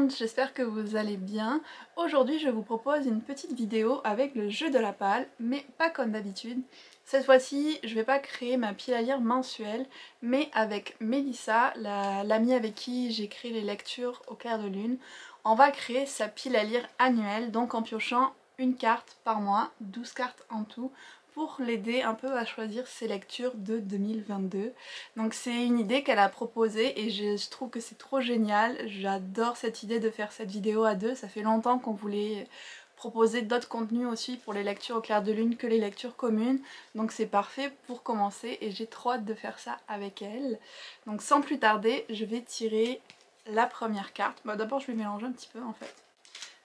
monde, j'espère que vous allez bien. Aujourd'hui je vous propose une petite vidéo avec le jeu de la palle, mais pas comme d'habitude. Cette fois-ci je vais pas créer ma pile à lire mensuelle, mais avec Mélissa, l'amie avec qui j'ai créé les lectures au clair de lune, on va créer sa pile à lire annuelle, donc en piochant une carte par mois, 12 cartes en tout, pour l'aider un peu à choisir ses lectures de 2022. Donc c'est une idée qu'elle a proposée et je trouve que c'est trop génial. J'adore cette idée de faire cette vidéo à deux. Ça fait longtemps qu'on voulait proposer d'autres contenus aussi pour les lectures au clair de lune que les lectures communes. Donc c'est parfait pour commencer et j'ai trop hâte de faire ça avec elle. Donc sans plus tarder, je vais tirer la première carte. Bah, d'abord je vais mélanger un petit peu en fait.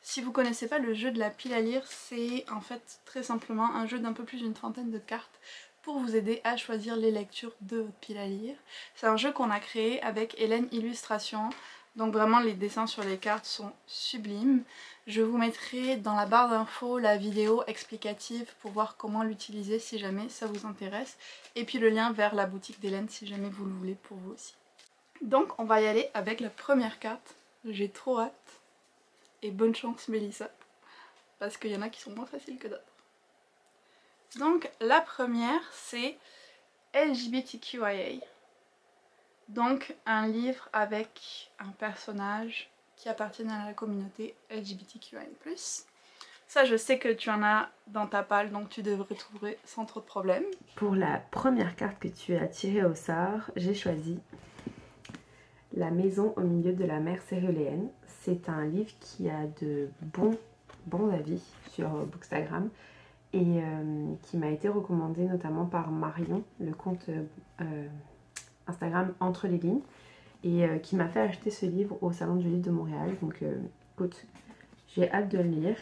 Si vous connaissez pas le jeu de la pile à lire, c'est en fait très simplement un jeu d'un peu plus d'une trentaine de cartes pour vous aider à choisir les lectures de votre pile à lire. C'est un jeu qu'on a créé avec Hélène Illustration, donc vraiment les dessins sur les cartes sont sublimes. Je vous mettrai dans la barre d'infos la vidéo explicative pour voir comment l'utiliser si jamais ça vous intéresse, et puis le lien vers la boutique d'Hélène si jamais vous le voulez pour vous aussi. Donc on va y aller avec la première carte, j'ai trop hâte. Et bonne chance Mélissa, parce qu'il y en a qui sont moins faciles que d'autres. Donc la première c'est LGBTQIA. Donc un livre avec un personnage qui appartient à la communauté LGBTQIA+. Ça je sais que tu en as dans ta palle, donc tu devrais trouver sans trop de problèmes. Pour la première carte que tu as tirée au sort, j'ai choisi La maison au milieu de la mer céruléenne. C'est un livre qui a de bons avis sur Bookstagram et qui m'a été recommandé notamment par Marion, le compte Instagram Entre les lignes, et qui m'a fait acheter ce livre au Salon du livre de Montréal. Donc écoute, j'ai hâte de le lire.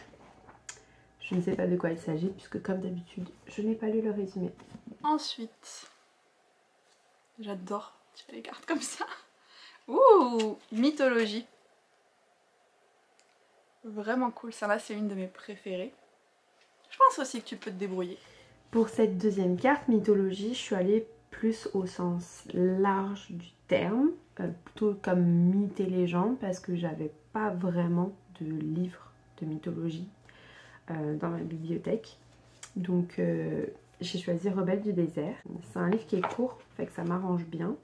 Je ne sais pas de quoi il s'agit puisque comme d'habitude, je n'ai pas lu le résumé. Ensuite, j'adore tirer les cartes comme ça. Ouh, mythologie. Vraiment cool, ça là c'est une de mes préférées. Je pense aussi que tu peux te débrouiller. Pour cette deuxième carte, mythologie, je suis allée plus au sens large du terme, plutôt comme mythe et légende, parce que j'avais pas vraiment de livre de mythologie dans ma bibliothèque. Donc j'ai choisi Rebelle du désert. C'est un livre qui est court, fait que ça m'arrange bien,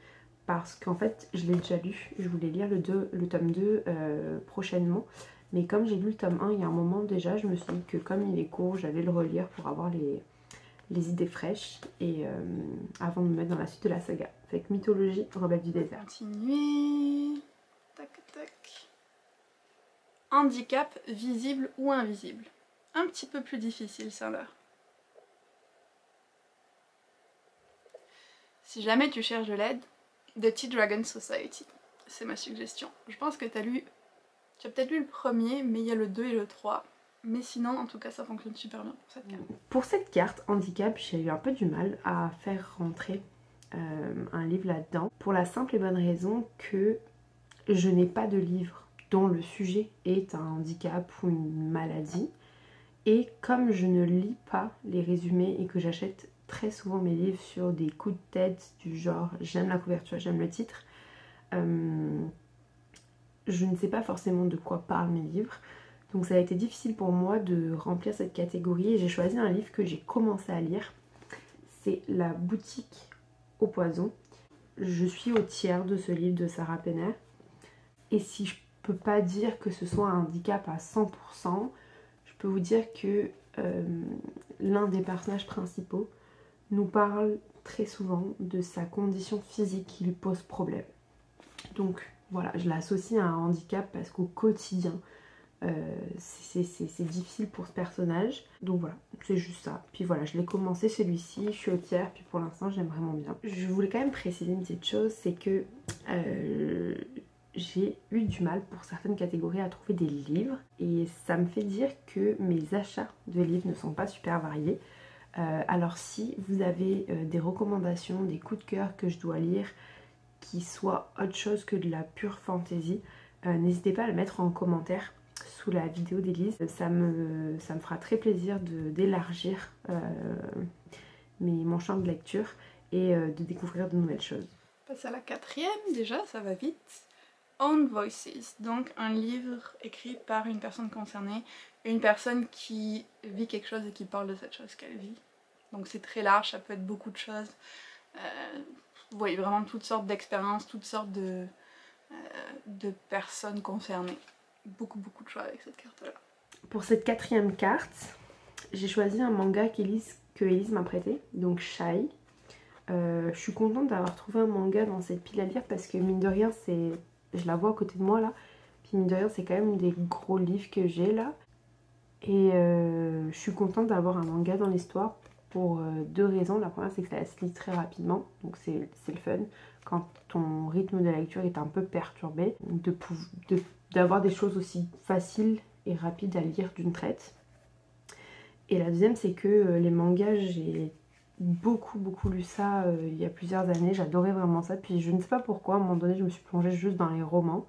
parce qu'en fait je l'ai déjà lu. Je voulais lire le tome 2 prochainement. Mais comme j'ai lu le tome 1 il y a un moment déjà, je me suis dit que comme il est court, j'allais le relire pour avoir les idées fraîches et avant de me mettre dans la suite de la saga. Fait que mythologie, Rebelle du désert. Continuer. Tac tac. Handicap visible ou invisible. Un petit peu plus difficile ça là. Si jamais tu cherches de l'aide, The Tea Dragon Society. C'est ma suggestion. Je pense que tu as peut-être lu le premier, mais il y a le 2 et le 3. Mais sinon, en tout cas, ça fonctionne super bien pour cette carte. Pour cette carte, handicap, j'ai eu un peu du mal à faire rentrer un livre là-dedans. Pour la simple et bonne raison que je n'ai pas de livre dont le sujet est un handicap ou une maladie. Et comme je ne lis pas les résumés et que j'achète très souvent mes livres sur des coups de tête du genre j'aime la couverture, j'aime le titre, je ne sais pas forcément de quoi parlent mes livres, donc ça a été difficile pour moi de remplir cette catégorie et j'ai choisi un livre que j'ai commencé à lire. C'est La boutique au poison. Je suis au tiers de ce livre de Sarah Penner et si je peux pas dire que ce soit un handicap à 100%, je peux vous dire que l'un des personnages principaux nous parle très souvent de sa condition physique qui lui pose problème. Donc voilà, je l'associe à un handicap parce qu'au quotidien, c'est difficile pour ce personnage. Donc voilà, c'est juste ça. Puis voilà, je l'ai commencé celui-ci, je suis au tiers, puis pour l'instant j'aime vraiment bien. Je voulais quand même préciser une petite chose, c'est que j'ai eu du mal pour certaines catégories à trouver des livres. Et ça me fait dire que mes achats de livres ne sont pas super variés. Alors si vous avez des recommandations, des coups de cœur que je dois lire, qui soit autre chose que de la pure fantasy, n'hésitez pas à le mettre en commentaire sous la vidéo d'Élise. Ça me fera très plaisir d'élargir mon champ de lecture et de découvrir de nouvelles choses. On passe à la quatrième déjà, ça va vite. Own Voices, donc un livre écrit par une personne concernée, une personne qui vit quelque chose et qui parle de cette chose qu'elle vit. Donc c'est très large, ça peut être beaucoup de choses. Vous voyez vraiment toutes sortes d'expériences, toutes sortes de personnes concernées. Beaucoup de choix avec cette carte-là. Pour cette 4e carte, j'ai choisi un manga que Elise m'a prêté, donc Shy. Je suis contente d'avoir trouvé un manga dans cette pile à lire parce que mine de rien, je la vois à côté de moi là. Puis mine de rien, c'est quand même des gros livres que j'ai là. Et je suis contente d'avoir un manga dans l'histoire pour 2 raisons. La première, c'est que ça se lit très rapidement, donc c'est le fun. Quand ton rythme de lecture est un peu perturbé, d'avoir des choses aussi faciles et rapides à lire d'une traite. Et la deuxième, c'est que les mangas, j'ai beaucoup lu ça il y a plusieurs années. J'adorais vraiment ça. Puis je ne sais pas pourquoi, à un moment donné, je me suis plongée juste dans les romans.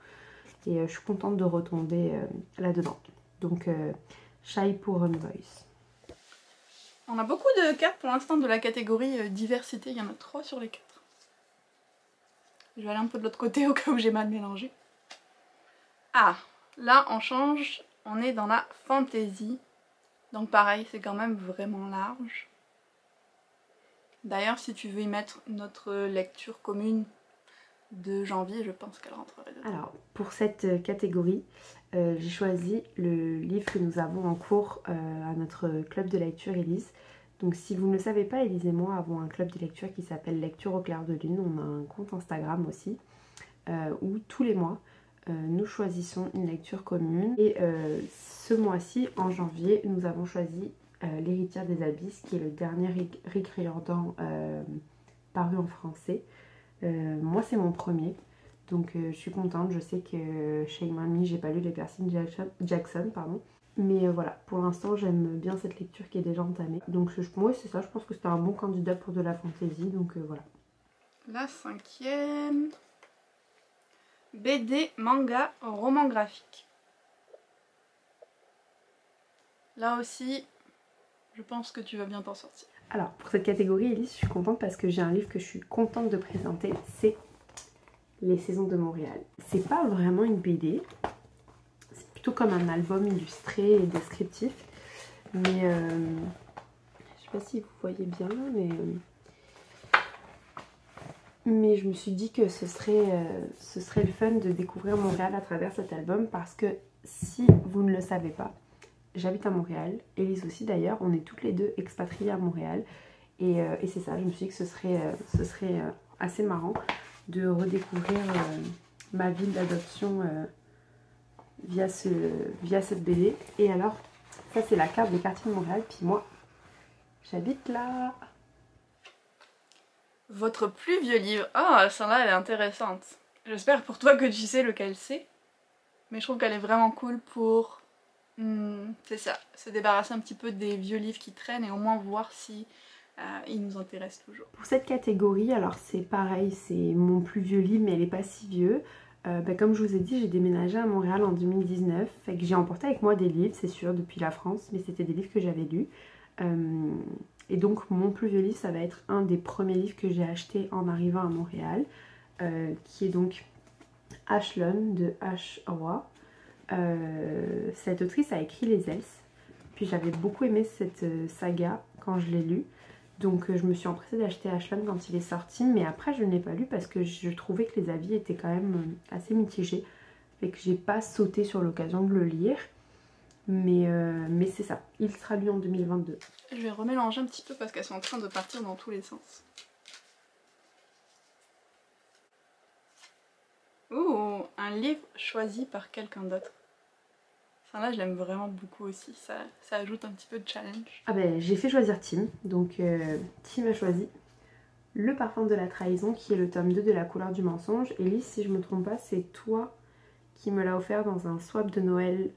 Et je suis contente de retomber là-dedans. Donc, Shy pour Own Voice. On a beaucoup de cartes pour l'instant de la catégorie diversité. Il y en a 3 sur les 4. Je vais aller un peu de l'autre côté au cas où j'ai mal mélangé. Ah, là on change. On est dans la fantasy. Donc pareil, c'est quand même vraiment large. D'ailleurs, si tu veux y mettre notre lecture commune de janvier, je pense qu'elle rentrerait dedans. Alors, pour cette catégorie, j'ai choisi le livre que nous avons en cours à notre club de lecture Élise. Donc si vous ne le savez pas, Élise et moi avons un club de lecture qui s'appelle Lecture au clair de lune. On a un compte Instagram aussi, où tous les mois, nous choisissons une lecture commune. Et ce mois-ci, en janvier, nous avons choisi L'héritière des abysses, qui est le dernier Rick Riordan paru en français. Moi, c'est mon premier. Donc je suis contente, je sais que Shame on Me, j'ai pas lu les Percy Jackson, pardon. Mais voilà, pour l'instant j'aime bien cette lecture qui est déjà entamée. Donc moi c'est ça, je pense que c'était un bon candidat pour de la fantasy, donc voilà. La 5e, BD, manga, roman graphique. Là aussi, je pense que tu vas bien t'en sortir. Alors pour cette catégorie, Elise, je suis contente parce que j'ai un livre que je suis contente de présenter, c'est Les Saisons de Montréal. C'est pas vraiment une BD, c'est plutôt comme un album illustré et descriptif. Mais je sais pas si vous voyez bien, mais je me suis dit que ce serait le fun de découvrir Montréal à travers cet album parce que si vous ne le savez pas, j'habite à Montréal, Élise aussi d'ailleurs, on est toutes les deux expatriées à Montréal et c'est ça, je me suis dit que ce serait assez marrant de redécouvrir ma ville d'adoption via cette BD. Et alors, ça c'est la carte des quartiers de Montréal, puis moi, j'habite là. Votre plus vieux livre. Ah, celle-là elle est intéressante. J'espère pour toi que tu sais lequel c'est. Mais je trouve qu'elle est vraiment cool pour... c'est ça, se débarrasser un petit peu des vieux livres qui traînent et au moins voir si ils nous intéressent toujours. Pour cette catégorie, alors c'est pareil, c'est mon plus vieux livre mais elle n'est pas si vieux. Comme je vous ai dit, j'ai déménagé à Montréal en 2019, fait que j'ai emporté avec moi des livres, c'est sûr, depuis la France, mais c'était des livres que j'avais lus. Et donc mon plus vieux livre, ça va être un des premiers livres que j'ai acheté en arrivant à Montréal, qui est donc Ashlun de H. Roy. Cette autrice a écrit Les Else, puis j'avais beaucoup aimé cette saga quand je l'ai lu. Donc je me suis empressée d'acheter Ashlun quand il est sorti, mais après je ne l'ai pas lu parce que je trouvais que les avis étaient quand même assez mitigés. Fait que j'ai pas sauté sur l'occasion de le lire. Mais c'est ça, il sera lu en 2022. Je vais remélanger un petit peu parce qu'elles sont en train de partir dans tous les sens. Ouh, un livre choisi par quelqu'un d'autre. Ça là je l'aime vraiment beaucoup aussi, ça ajoute un petit peu de challenge. Ah ben j'ai fait choisir Tim, donc Tim a choisi Le Parfum de la Trahison qui est le tome 2 de La Couleur du Mensonge. Et Lise, si je me trompe pas, c'est toi qui me l'a offert dans un swap de Noël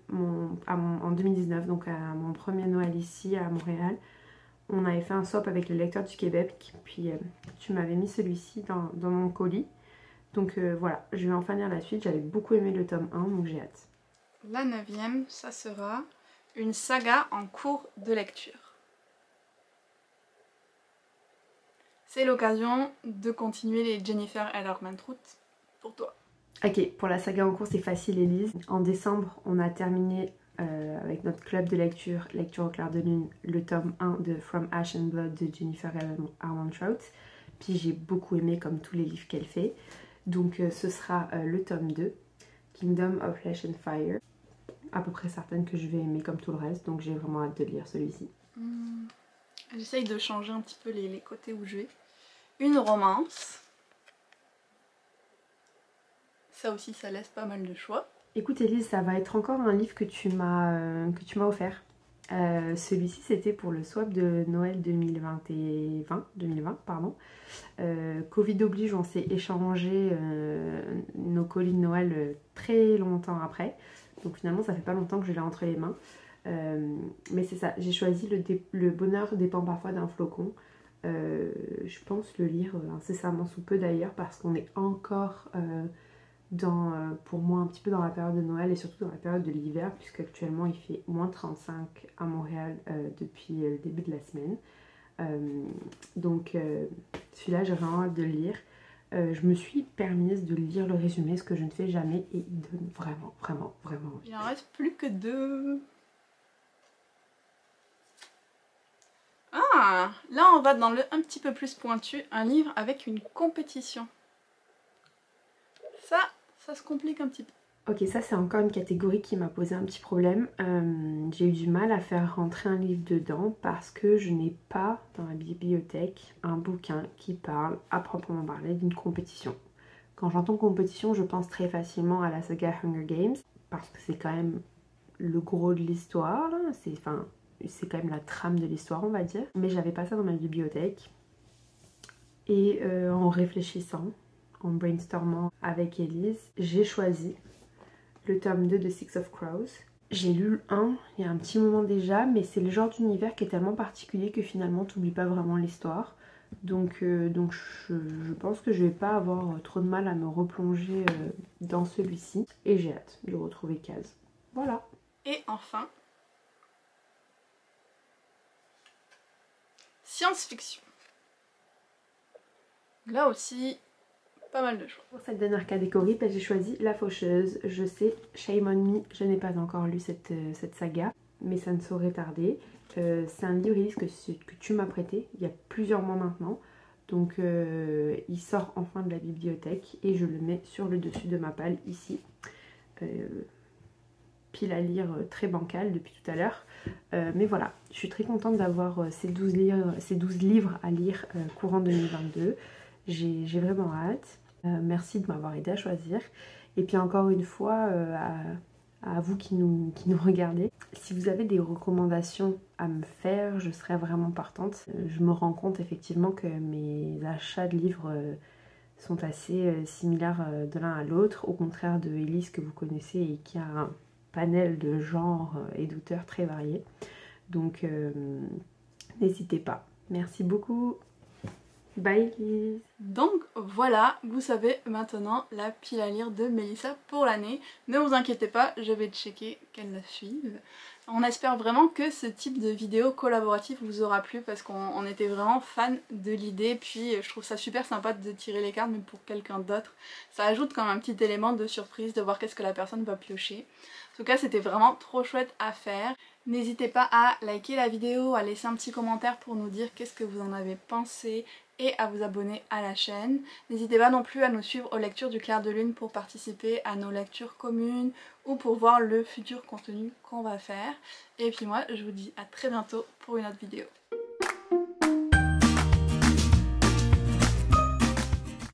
en 2019, donc à mon premier Noël ici à Montréal. On avait fait un swap avec le lecteur du Québec, puis tu m'avais mis celui-ci dans mon colis. Donc voilà, je vais enfin lire la suite, j'avais beaucoup aimé le tome 1, donc j'ai hâte. La 9e, ça sera une saga en cours de lecture. C'est l'occasion de continuer les Jennifer Ellermann Route pour toi. Ok, pour la saga en cours, c'est facile, Élise. En décembre, on a terminé avec notre club de lecture, Lecture au clair de lune, le tome 1 de From Ash and Blood de Jennifer Armentrout. Puis j'ai beaucoup aimé comme tous les livres qu'elle fait. Donc ce sera le tome 2, Kingdom of Flesh and Fire. À peu près certaine que je vais aimer comme tout le reste, donc j'ai vraiment hâte de lire celui-ci. J'essaye de changer un petit peu les côtés où je vais. Une romance. Ça aussi, ça laisse pas mal de choix. Écoute Élise, ça va être encore un livre que tu m'as offert. Celui-ci c'était pour le swap de Noël 2020, pardon. Covid oblige, on s'est échangé nos colis de Noël très longtemps après. Donc finalement ça fait pas longtemps que je l'ai entre les mains. Mais c'est ça, j'ai choisi le bonheur dépend parfois d'un flocon. Je pense le lire incessamment sous peu d'ailleurs parce qu'on est encore pour moi un petit peu dans la période de Noël et surtout dans la période de l'hiver puisque actuellement il fait moins 35 à Montréal depuis le début de la semaine. Donc celui-là j'ai vraiment hâte de le lire. Je me suis permise de lire le résumé, ce que je ne fais jamais, et il donne vraiment envie. Il en reste plus que 2. Ah, là on va dans le un petit peu plus pointu, un livre avec une compétition. Ça se complique un petit peu. Ok, ça c'est encore une catégorie qui m'a posé un petit problème. J'ai eu du mal à faire rentrer un livre dedans parce que je n'ai pas dans la bibliothèque un bouquin qui parle à proprement parler d'une compétition. Quand j'entends compétition, je pense très facilement à la saga Hunger Games parce que c'est quand même le gros de l'histoire, c'est quand même la trame de l'histoire on va dire. Mais j'avais pas ça dans ma bibliothèque et en réfléchissant, en brainstormant avec Élise, j'ai choisi le tome 2 de Six of Crows. J'ai lu le 1 il y a un petit moment déjà, mais c'est le genre d'univers qui est tellement particulier que finalement tu n'oublies pas vraiment l'histoire. Donc je pense que je vais pas avoir trop de mal à me replonger dans celui-ci. Et j'ai hâte de retrouver Kaz. Voilà. Et enfin, science-fiction. Là aussi, pas mal de choix. Pour cette dernière catégorie, j'ai choisi La Faucheuse. Je sais, shame on me, je n'ai pas encore lu cette saga, mais ça ne saurait tarder. C'est un livre que tu m'as prêté il y a plusieurs mois maintenant. Donc il sort enfin de la bibliothèque et je le mets sur le dessus de ma palle ici. Pile à lire très bancale depuis tout à l'heure. Mais voilà, je suis très contente d'avoir ces 12 livres à lire courant 2022. J'ai vraiment hâte. Merci de m'avoir aidé à choisir. Et puis encore une fois, à vous qui nous regardez, si vous avez des recommandations à me faire, je serais vraiment partante. Je me rends compte effectivement que mes achats de livres sont assez similaires de l'un à l'autre, au contraire de Élise que vous connaissez et qui a un panel de genres et d'auteurs très variés. Donc n'hésitez pas. Merci beaucoup. Bye Lise. Donc voilà, vous savez maintenant la pile à lire de Mélissa pour l'année. Ne vous inquiétez pas, je vais checker qu'elle la suive. On espère vraiment que ce type de vidéo collaborative vous aura plu parce qu'on était vraiment fan de l'idée. Puis je trouve ça super sympa de tirer les cartes mais pour quelqu'un d'autre. Ça ajoute comme un petit élément de surprise de voir qu'est-ce que la personne va piocher. En tout cas c'était vraiment trop chouette à faire. N'hésitez pas à liker la vidéo, à laisser un petit commentaire pour nous dire qu'est-ce que vous en avez pensé et à vous abonner à la chaîne. N'hésitez pas non plus à nous suivre aux lectures du clair de lune pour participer à nos lectures communes ou pour voir le futur contenu qu'on va faire. Et puis moi je vous dis à très bientôt pour une autre vidéo.